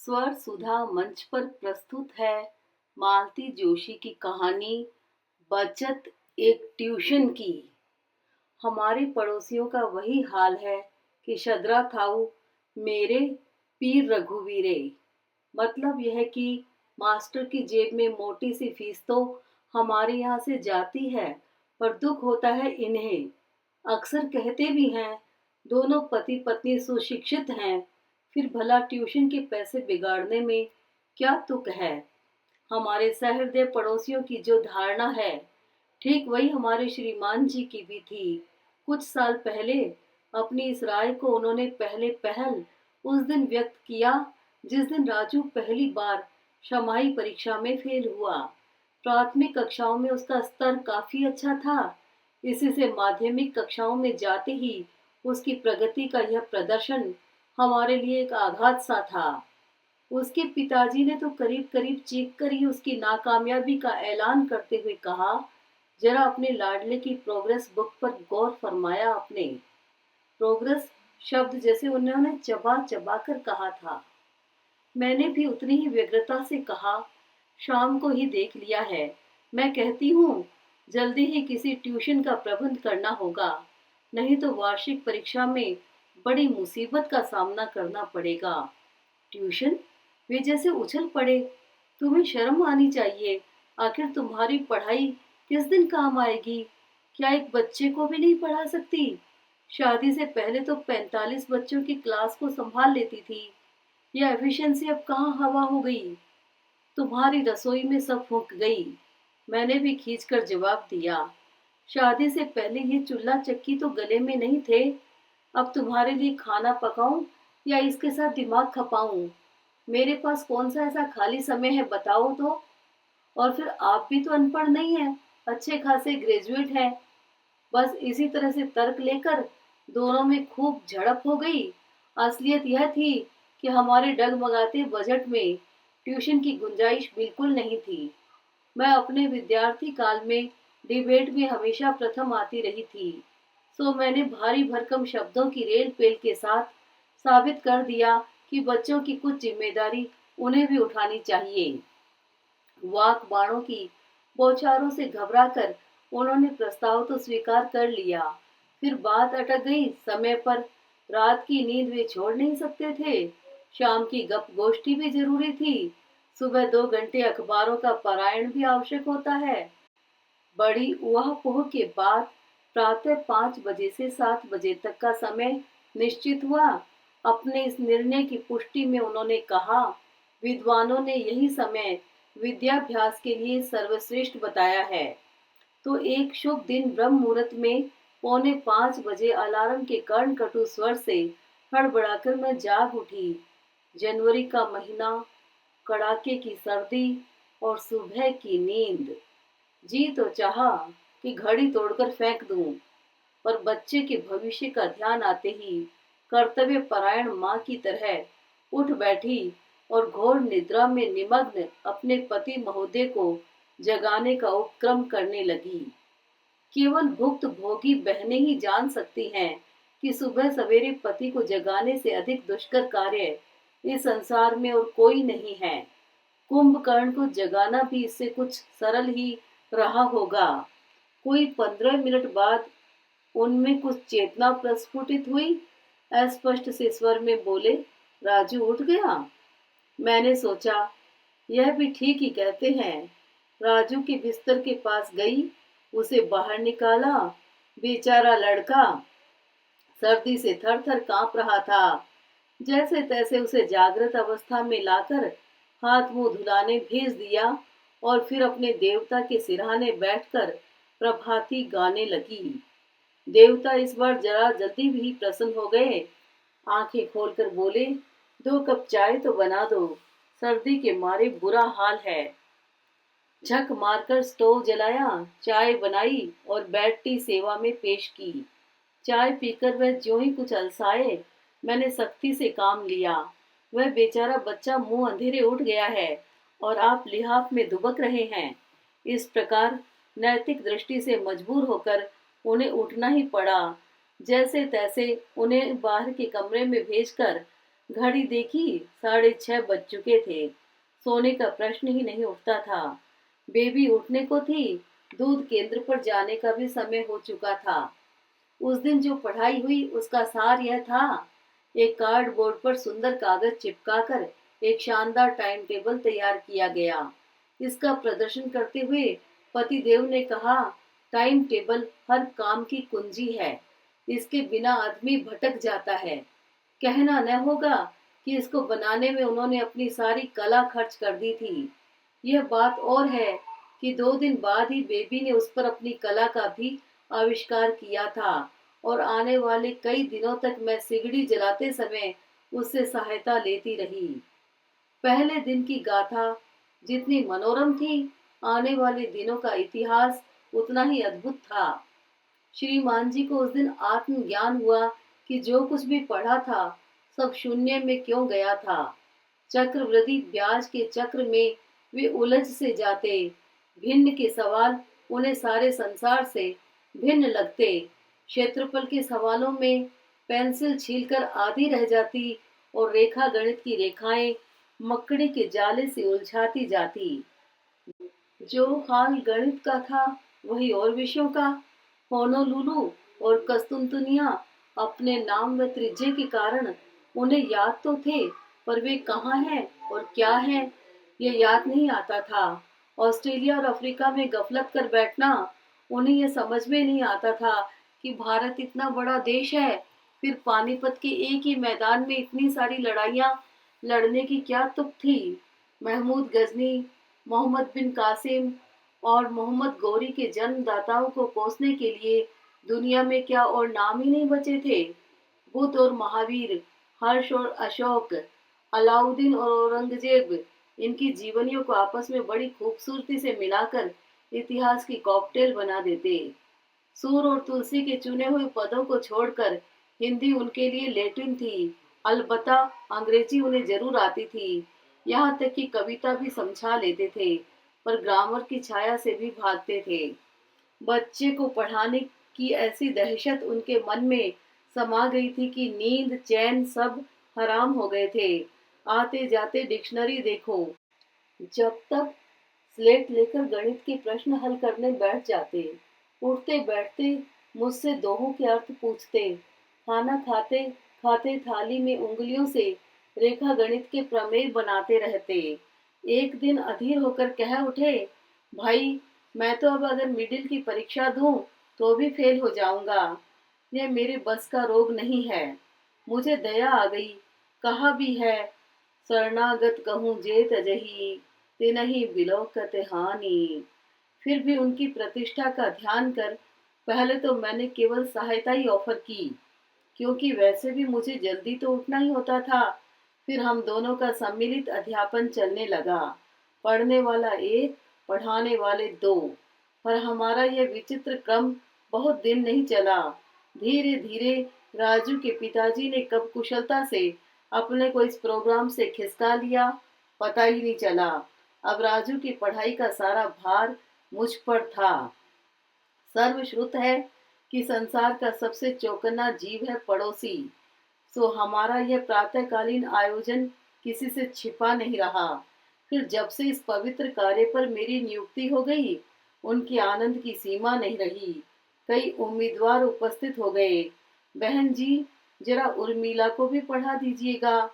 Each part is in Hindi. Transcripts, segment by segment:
स्वर सुधा मंच पर प्रस्तुत है मालती जोशी की कहानी बचत एक ट्यूशन की। हमारे पड़ोसियों का वही हाल है कि शद्रा थाऊ मेरे पीर रघुवीरे। मतलब यह कि मास्टर की जेब में मोटी सी फीस तो हमारे यहाँ से जाती है, पर दुख होता है इन्हें। अक्सर कहते भी हैं दोनों पति पत्नी सुशिक्षित हैं, फिर भला ट्यूशन के पैसे बिगाड़ने में क्या तुक है। हमारे सहृदय पड़ोसियों की जो धारणा है, ठीक वही हमारे श्रीमान जी की भी थी। कुछ साल पहले अपनी इस राय को उन्होंने पहले पहल उस दिन व्यक्त किया जिस दिन राजू पहली बार छमाही परीक्षा में फेल हुआ। प्राथमिक कक्षाओं में उसका स्तर काफी अच्छा था, इसी से माध्यमिक कक्षाओं में जाते ही उसकी प्रगति का यह प्रदर्शन हमारे लिए एक आघात सा था। उसके पिताजी ने तो करीब करीब चीख कर ही उसकी नाकामयाबी का ऐलान करते हुए कहा, जरा अपने लाडले की प्रोग्रेस बुक पर गौर फरमाया आपने। प्रोग्रेस शब्द जैसे उन्होंने चबा चबा कर कहा था। मैंने भी उतनी ही व्यग्रता से कहा, शाम को ही देख लिया है। मैं कहती हूँ जल्दी ही किसी ट्यूशन का प्रबंध करना होगा, नहीं तो वार्षिक परीक्षा में बड़ी मुसीबत का सामना करना पड़ेगा। ट्यूशन? वे जैसे उछल पड़े। तुम्हें शर्म आनी चाहिए। आखिर तुम्हारी पढ़ाई किस दिन काम आएगी? क्या एक बच्चे को भी नहीं पढ़ा सकती? शादी से पहले तो 45 बच्चों की क्लास को संभाल लेती थी। यह एफिशिएंसी अब कहाँ हवा हो गई? तुम्हारी रसोई में सब फूंक गई। मैंने भी खींचकर जवाब दिया, शादी से पहले ये चूल्हा चक्की तो गले में नहीं थे। अब तुम्हारे लिए खाना पकाऊं या इसके साथ दिमाग खपाऊं? मेरे पास कौन सा ऐसा खाली समय है बताओ तो। और फिर आप भी तो अनपढ़ नहीं हैं, अच्छे खासे ग्रेजुएट हैं। बस इसी तरह से तर्क लेकर दोनों में खूब झड़प हो गई। असलियत यह थी कि हमारे डगमगाते बजट में ट्यूशन की गुंजाइश बिल्कुल नहीं थी। मैं अपने विद्यार्थी काल में डिबेट में हमेशा प्रथम आती रही थी, सो मैंने भारी भरकम शब्दों की रेल पेल के साथ साबित कर दिया कि बच्चों की कुछ जिम्मेदारी उन्हें भी उठानी चाहिए। वाक बाणों की बौछारों से घबराकर उन्होंने प्रस्ताव तो स्वीकार कर लिया, फिर बात अटक गई समय पर। रात की नींद वे छोड़ नहीं सकते थे, शाम की गप गोष्ठी भी जरूरी थी, सुबह 2 घंटे अखबारों का पारायण भी आवश्यक होता है। बड़ी उहापोह के बाद प्रातः 5 बजे से 7 बजे तक का समय निश्चित हुआ। अपने इस निर्णय की पुष्टि में उन्होंने कहा, विद्वानों ने यही समय विद्याभ्यास के लिए सर्वश्रेष्ठ बताया है। तो एक शुभ दिन ब्रह्म मुहूर्त में 4:45 अलार्म के कर्णकटु स्वर से हड़बड़ाकर मैं जाग उठी। जनवरी का महीना, कड़ाके की सर्दी और सुबह की नींद। जी तो चाहा कि घड़ी तोड़कर फेंक दूं, पर बच्चे के भविष्य का ध्यान आते ही कर्तव्य परायण माँ की तरह उठ बैठी और घोर निद्रा में निमग्न अपने पति महोदय को जगाने का उपक्रम करने लगी। केवल भुक्त भोगी बहनें ही जान सकती हैं कि सुबह सवेरे पति को जगाने से अधिक दुष्कर कार्य इस संसार में और कोई नहीं है। कुंभकर्ण को जगाना भी इससे कुछ सरल ही रहा होगा। कोई 15 मिनट बाद उनमें कुछ चेतना प्रस्फुटित हुई। अस्पष्ट से स्वर में बोले, राजू उठ गया? मैंने सोचा यह भी ठीक ही कहते हैं। राजू के बिस्तर के पास गई, उसे बाहर निकाला। बेचारा लड़का सर्दी से थर थर कांप रहा था। जैसे तैसे उसे जागृत अवस्था में लाकर हाथ मुंह धुलाने भेज दिया और फिर अपने देवता के सिरहाने बैठकर प्रभाती गाने लगी। देवता इस बार जरा जल्दी भी प्रसन्न हो गए। आंखें खोलकर बोले, 2 कप चाय तो बना दो, सर्दी के मारे बुरा हाल है। झक मारकर स्टोव जलाया, चाय बनाई और बेड टी सेवा में पेश की। चाय पीकर वह ज्यों ही कुछ अलसाए, मैंने सख्ती से काम लिया। वह बेचारा बच्चा मुंह अंधेरे उठ गया है और आप लिहाफ में दुबक रहे हैं। इस प्रकार नैतिक दृष्टि से मजबूर होकर उन्हें उठना ही पड़ा। जैसे तैसे उन्हें बाहर के कमरे में भेजकर घड़ी देखी, 6:30 बज चुके थे। सोने का प्रश्न ही नहीं उठता था। बेबी उठने को थी, दूध केंद्र पर जाने का भी समय हो चुका था। उस दिन जो पढ़ाई हुई उसका सार यह था। एक कार्डबोर्ड पर सुंदर कागज चिपकाकर एक शानदार टाइम टेबल तैयार किया गया। इसका प्रदर्शन करते हुए पतिदेव ने कहा, टाइम टेबल हर काम की कुंजी है। इसके बिना आदमी भटक जाता है। कहना न होगा कि इसको बनाने में उन्होंने अपनी सारी कला खर्च कर दी थी। यह बात और है कि 2 दिन बाद ही बेबी ने उस पर अपनी कला का भी आविष्कार किया था और आने वाले कई दिनों तक मैं सिगड़ी जलाते समय उससे सहायता लेती रही। पहले दिन की गाथा जितनी मनोरम थी, आने वाले दिनों का इतिहास उतना ही अद्भुत था। श्रीमान जी को उस दिन आत्मज्ञान हुआ कि जो कुछ भी पढ़ा था सब शून्य में क्यों गया था। चक्रवृद्धि ब्याज के चक्र में वे उलझ से जाते। भिन्न के सवाल उन्हें सारे संसार से भिन्न लगते। क्षेत्रफल के सवालों में पेंसिल छीलकर आधी रह जाती और रेखा गणित की रेखाएं मकड़ी के जाले से उलझाती जाती। जो हाल गणित का था वही और विषयों का। होनोलुलु और कस्तुंतुनिया अपने नाम व त्रिज्य के कारण उन्हें याद तो थे, पर वे कहाँ हैं और क्या हैं ये याद नहीं आता था। ऑस्ट्रेलिया और अफ्रीका में गफलत कर बैठना, उन्हें यह समझ में नहीं आता था कि भारत इतना बड़ा देश है, फिर पानीपत के एक ही मैदान में इतनी सारी लड़ाइयाँ लड़ने की क्या तुक थी। महमूद गजनी, मोहम्मद बिन कासिम और मोहम्मद गौरी के जन्मदाताओं को कोसने के लिए दुनिया में क्या और नाम ही नहीं बचे थे। बुद्ध और महावीर, हर्ष और अशोक, अलाउद्दीन और औरंगजेब, इनकी जीवनियों को आपस में बड़ी खूबसूरती से मिलाकर इतिहास की कॉकटेल बना देते। सूर और तुलसी के चुने हुए पदों को छोड़कर हिंदी उनके लिए लैटिन थी। अलबत्ता अंग्रेजी उन्हें जरूर आती थी। यहाँ तक कि कविता भी समझा लेते थे, पर ग्रामर की छाया से भी भागते थे। बच्चे को पढ़ाने की ऐसी दहशत उनके मन में समा गई थी कि नींद चैन सब हराम हो गए थे। आते जाते डिक्शनरी देखो। जब तक स्लेट लेकर गणित के प्रश्न हल करने बैठ जाते, उठते बैठते मुझसे दोहों के अर्थ पूछते। खाना खाते खाते थाली में उंगलियों से रेखा गणित के प्रमेय बनाते रहते। एक दिन अधीर होकर कह उठे, भाई मैं तो अब अगर मिडिल की परीक्षा दूं तो भी फेल हो जाऊंगा। यह मेरे बस का रोग नहीं है। मुझे दया आ गई। कहा भी है, शरणागत कहूँ जे तजही, तिनहि बिलोकत हानि। फिर भी उनकी प्रतिष्ठा का ध्यान कर पहले तो मैंने केवल सहायता ही ऑफर की, क्योंकि वैसे भी मुझे जल्दी तो उठना ही होता था। फिर हम दोनों का सम्मिलित अध्यापन चलने लगा। पढ़ने वाला एक, पढ़ाने वाले दो। पर हमारा यह विचित्र क्रम बहुत दिन नहीं चला। धीरे धीरे राजू के पिताजी ने कब कुशलता से अपने को इस प्रोग्राम से खिसका लिया, पता ही नहीं चला। अब राजू की पढ़ाई का सारा भार मुझ पर था। सर्वश्रुत है कि संसार का सबसे चौकन्ना जीव है पड़ोसी। सो हमारा यह प्रातःकालीन आयोजन किसी से छिपा नहीं रहा। फिर जब से इस पवित्र कार्य पर मेरी नियुक्ति हो गई, उनके आनंद की सीमा नहीं रही। कई उम्मीदवार उपस्थित हो गए। बहन जी, जरा उर्मिला को भी पढ़ा दीजिएगा।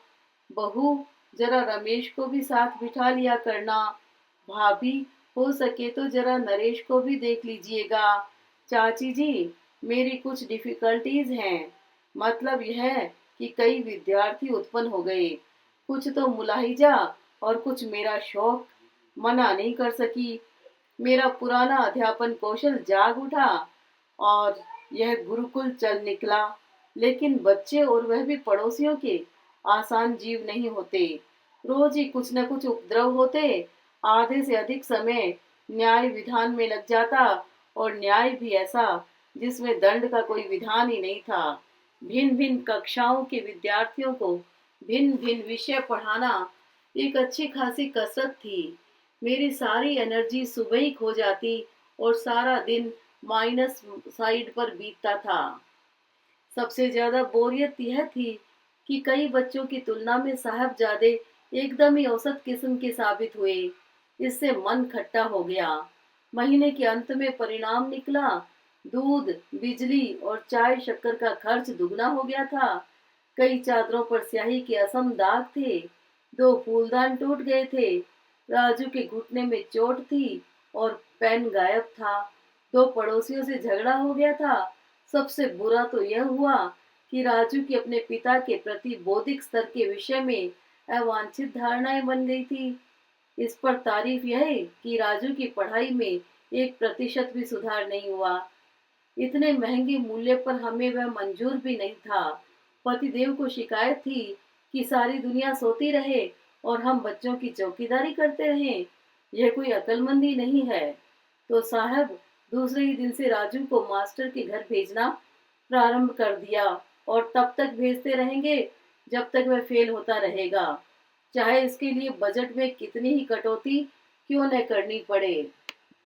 बहू, जरा रमेश को भी साथ बिठा लिया करना। भाभी, हो सके तो जरा नरेश को भी देख लीजिएगा। चाची जी, मेरी कुछ डिफिकल्टीज हैं। मतलब यह है कि कई विद्यार्थी उत्पन्न हो गए। कुछ तो मुलाहिजा और कुछ मेरा शौक मना नहीं कर सकी। मेरा पुराना अध्यापन कौशल जाग उठा और यह गुरुकुल चल निकला। लेकिन बच्चे, और वह भी पड़ोसियों के, आसान जीव नहीं होते। रोज ही कुछ न कुछ उपद्रव होते। आधे से अधिक समय न्याय विधान में लग जाता, और न्याय भी ऐसा जिसमें दंड का कोई विधान ही नहीं था। भिन्न भिन्न कक्षाओं के विद्यार्थियों को भिन्न भिन्न विषय पढ़ाना एक अच्छी खासी कसरत थी। मेरी सारी एनर्जी सुबह ही खो जाती और सारा दिन माइनस साइड पर बीतता था। सबसे ज्यादा बोरियत यह थी कि कई बच्चों की तुलना में साहबजादे एकदम ही औसत किस्म के साबित हुए। इससे मन खट्टा हो गया। महीने के अंत में परिणाम निकला। दूध, बिजली और चाय शक्कर का खर्च दुगना हो गया था। कई चादरों पर स्याही के असम दाग थे। 2 फूलदान टूट गए थे। राजू के घुटने में चोट थी और पेन गायब था। 2 पड़ोसियों से झगड़ा हो गया था। सबसे बुरा तो यह हुआ कि राजू की अपने पिता के प्रति बौद्धिक स्तर के विषय में अवांछित धारणाएं बन गई थी। इस पर तारीफ यह है कि राजू की पढ़ाई में 1% भी सुधार नहीं हुआ। इतने महंगे मूल्य पर हमें वह मंजूर भी नहीं था। पतिदेव को शिकायत थी कि सारी दुनिया सोती रहे और हम बच्चों की चौकीदारी करते रहें। यह कोई अक्लमंदी नहीं है। तो साहब दूसरे ही दिन से राजू को मास्टर के घर भेजना प्रारंभ कर दिया और तब तक भेजते रहेंगे जब तक वह फेल होता रहेगा, चाहे इसके लिए बजट में कितनी ही कटौती क्यों न करनी पड़े।